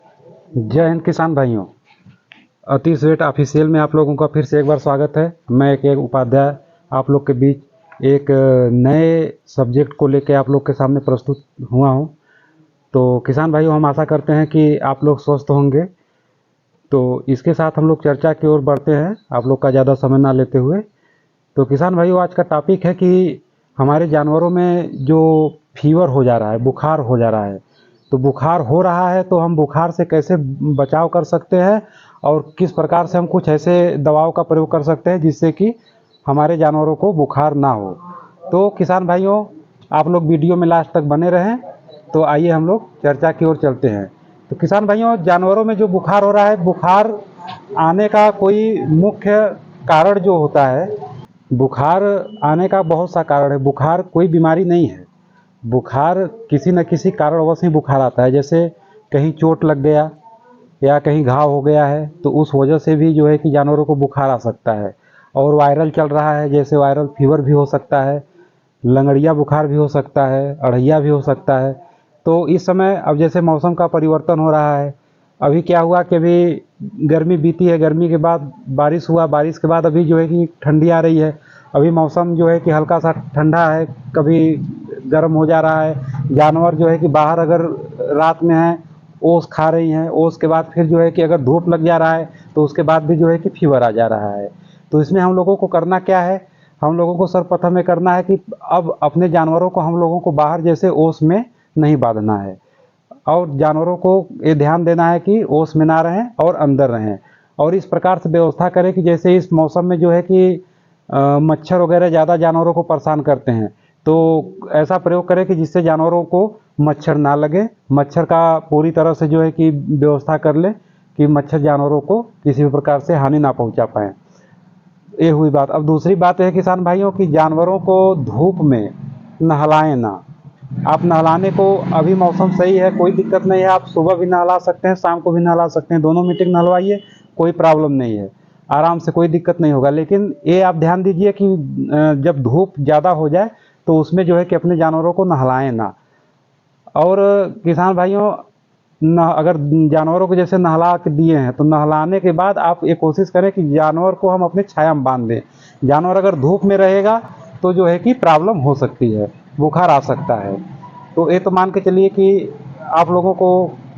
जय हिंद किसान भाइयों। अतीश वेट ऑफिशियल में आप लोगों का फिर से एक बार स्वागत है। मैं एक उपाध्याय आप लोग के बीच एक नए सब्जेक्ट को लेकर आप लोग के सामने प्रस्तुत हुआ हूं। तो किसान भाइयों, हम आशा करते हैं कि आप लोग स्वस्थ होंगे। तो इसके साथ हम लोग चर्चा की ओर बढ़ते हैं, आप लोग का ज़्यादा समय ना लेते हुए। तो किसान भाइयों, आज का टॉपिक है कि हमारे जानवरों में जो फीवर हो जा रहा है, बुखार हो जा रहा है, तो बुखार हो रहा है तो हम बुखार से कैसे बचाव कर सकते हैं और किस प्रकार से हम कुछ ऐसे दवाओं का प्रयोग कर सकते हैं जिससे कि हमारे जानवरों को बुखार ना हो। तो किसान भाइयों, आप लोग वीडियो में लास्ट तक बने रहें। तो आइए हम लोग चर्चा की ओर चलते हैं। तो किसान भाइयों, जानवरों में जो बुखार हो रहा है, बुखार आने का कोई मुख्य कारण जो होता है, बुखार आने का बहुत सा कारण है। बुखार कोई बीमारी नहीं है। बुखार किसी न किसी कारणवश ही बुखार आता है। जैसे कहीं चोट लग गया या कहीं घाव हो गया है तो उस वजह से भी जो है कि जानवरों को बुखार आ सकता है। और वायरल चल रहा है, जैसे वायरल फीवर भी हो सकता है, लंगड़िया बुखार भी हो सकता है, अड़हिया भी हो सकता है। तो इस समय अब जैसे मौसम का परिवर्तन हो रहा है, अभी क्या हुआ कि अभी गर्मी बीती है, गर्मी के बाद बारिश हुआ, बारिश के बाद अभी जो है कि ठंडी आ रही है। अभी मौसम जो है कि हल्का सा ठंडा है, कभी गर्म हो जा रहा है। जानवर जो है कि बाहर अगर रात में है, ओस खा रही हैं, ओस के बाद फिर जो है कि अगर धूप लग जा रहा है तो उसके बाद भी जो है कि फीवर आ जा रहा है। तो इसमें हम लोगों को करना क्या है? हम लोगों को सर्वप्रथम ये करना है कि अब अपने जानवरों को हम लोगों को बाहर जैसे ओस में नहीं बांधना है, और जानवरों को ये ध्यान देना है कि ओस में ना रहें और अंदर रहें। और इस प्रकार से व्यवस्था करें कि जैसे इस मौसम में जो है कि मच्छर वगैरह ज़्यादा जानवरों को परेशान करते हैं, तो ऐसा प्रयोग करें कि जिससे जानवरों को मच्छर ना लगे। मच्छर का पूरी तरह से जो है कि व्यवस्था कर ले कि मच्छर जानवरों को किसी भी प्रकार से हानि ना पहुंचा पाए। ये हुई बात। अब दूसरी बात है किसान भाइयों कि जानवरों को धूप में नहलाएं ना। आप नहलाने को, अभी मौसम सही है, कोई दिक्कत नहीं है, आप सुबह भी नहला सकते हैं, शाम को भी नहला सकते हैं, दोनों मीटिंग नहलवाइए, कोई प्रॉब्लम नहीं है, आराम से, कोई दिक्कत नहीं होगा। लेकिन ये आप ध्यान दीजिए कि जब धूप ज़्यादा हो जाए तो उसमें जो है कि अपने जानवरों को नहलाएं ना। और किसान भाइयों, न अगर जानवरों को जैसे नहला के दिए हैं तो नहलाने के बाद आप ये कोशिश करें कि जानवर को हम अपने छाया में बांध दें। जानवर अगर धूप में रहेगा तो जो है कि प्रॉब्लम हो सकती है, बुखार आ सकता है। तो ये तो मान के चलिए कि आप लोगों को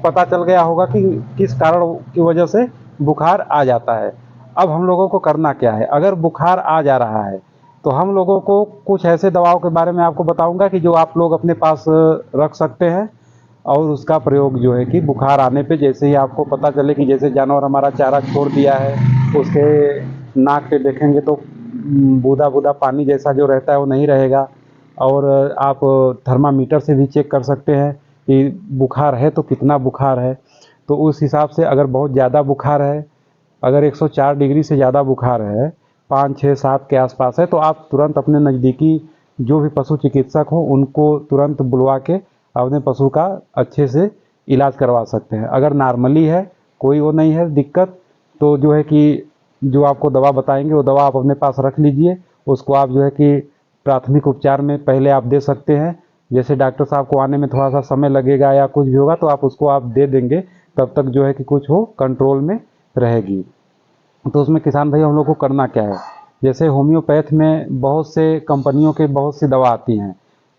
पता चल गया होगा कि किस कारण की वजह से बुखार आ जाता है। अब हम लोगों को करना क्या है? अगर बुखार आ जा रहा है तो हम लोगों को कुछ ऐसे दवाओं के बारे में आपको बताऊंगा कि जो आप लोग अपने पास रख सकते हैं, और उसका प्रयोग जो है कि बुखार आने पे जैसे ही आपको पता चले कि जैसे जानवर हमारा चारा छोड़ दिया है, उसके नाक पे देखेंगे तो बूंदा बूंदा पानी जैसा जो रहता है वो नहीं रहेगा। और आप थर्मामीटर से भी चेक कर सकते हैं कि बुखार है तो कितना बुखार है। तो उस हिसाब से अगर बहुत ज़्यादा बुखार है, अगर 104 डिग्री से ज़्यादा बुखार है, 5, 6, 7 के आसपास है, तो आप तुरंत अपने नज़दीकी जो भी पशु चिकित्सक हो उनको तुरंत बुलवा के अपने पशु का अच्छे से इलाज करवा सकते हैं। अगर नॉर्मली है, कोई वो नहीं है दिक्कत, तो जो है कि जो आपको दवा बताएंगे वो दवा आप अपने पास रख लीजिए। उसको आप जो है कि प्राथमिक उपचार में पहले आप दे सकते हैं। जैसे डॉक्टर साहब को आने में थोड़ा सा समय लगेगा या कुछ भी होगा तो आप उसको आप दे देंगे, तब तक जो है कि कुछ हो कंट्रोल में रहेगी। तो उसमें किसान भाई हम लोग को करना क्या है? जैसे होम्योपैथ में बहुत से कंपनियों के बहुत सी दवा आती हैं।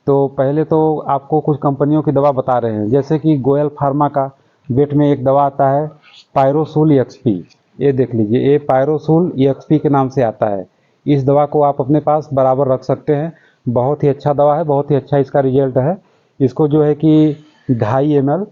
तो पहले तो आपको कुछ कंपनियों की दवा बता रहे हैं, जैसे कि गोयल फार्मा का वेट में एक दवा आता है पायरोसूल एक्सपी। ये देख लीजिए, ये पायरोसूल एक्सपी के नाम से आता है। इस दवा को आप अपने पास बराबर रख सकते हैं। बहुत ही अच्छा दवा है, बहुत ही अच्छा इसका रिजल्ट है। इसको जो है कि 2.5 ml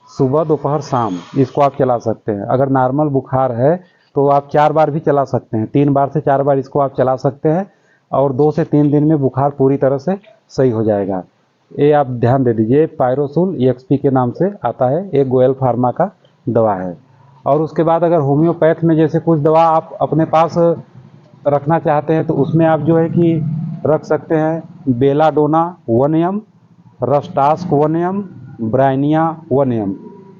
सुबह दोपहर शाम इसको आप चला सकते हैं। अगर नॉर्मल बुखार है तो आप 4 बार भी चला सकते हैं, 3 बार से 4 बार इसको आप चला सकते हैं, और 2 से 3 दिन में बुखार पूरी तरह से सही हो जाएगा। ये आप ध्यान दे दीजिए, पायरोसूल एक्सपी के नाम से आता है, एक गोयल फार्मा का दवा है। और उसके बाद अगर होम्योपैथ में जैसे कुछ दवा आप अपने पास रखना चाहते हैं तो उसमें आप जो है कि रख सकते हैं belladonna 1 m, रस्टास्क 1 m, Bryonia 1 m।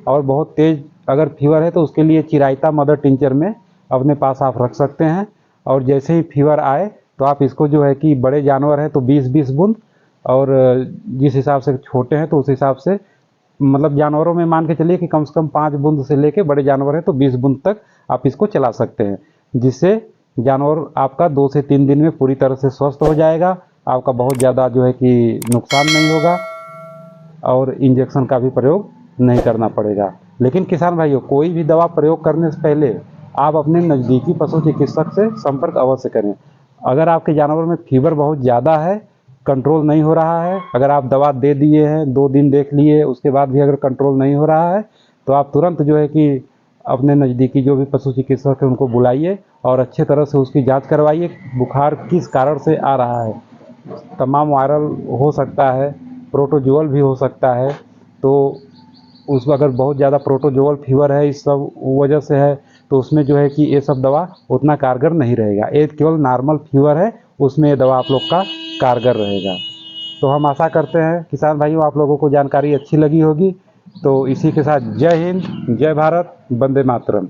और बहुत तेज़ अगर फीवर है तो उसके लिए चिराइता मदर टिंचर में अपने पास आप रख सकते हैं। और जैसे ही फीवर आए तो आप इसको जो है कि बड़े जानवर हैं तो 20-20 बूंद, और जिस हिसाब से छोटे हैं तो उस हिसाब से मतलब जानवरों में मान के चलिए कि कम से कम 5 बूंद से लेके, बड़े जानवर हैं तो 20 बूंद तक आप इसको चला सकते हैं, जिससे जानवर आपका 2 से 3 दिन में पूरी तरह से स्वस्थ हो जाएगा। आपका बहुत ज़्यादा जो है कि नुकसान नहीं होगा और इंजेक्शन का भी प्रयोग नहीं करना पड़ेगा। लेकिन किसान भाइयों, कोई भी दवा प्रयोग करने से पहले आप अपने नज़दीकी पशु चिकित्सक से संपर्क अवश्य करें। अगर आपके जानवर में फीवर बहुत ज़्यादा है, कंट्रोल नहीं हो रहा है, अगर आप दवा दे दिए हैं, 2 दिन देख लिए, उसके बाद भी अगर कंट्रोल नहीं हो रहा है, तो आप तुरंत जो है कि अपने नज़दीकी जो भी पशु चिकित्सक है उनको बुलाइए और अच्छे तरह से उसकी जांच करवाइए। बुखार किस कारण से आ रहा है, तमाम वायरल हो सकता है, प्रोटोजोअल भी हो सकता है, तो उस अगर बहुत ज़्यादा प्रोटोजोअल फीवर है, इस सब वजह से है, तो उसमें जो है कि ये सब दवा उतना कारगर नहीं रहेगा। ये केवल नॉर्मल फीवर है, उसमें ये दवा आप लोग का कारगर रहेगा। तो हम आशा करते हैं किसान भाइयों आप लोगों को जानकारी अच्छी लगी होगी। तो इसी के साथ जय हिंद, जय भारत, वंदे मातरम।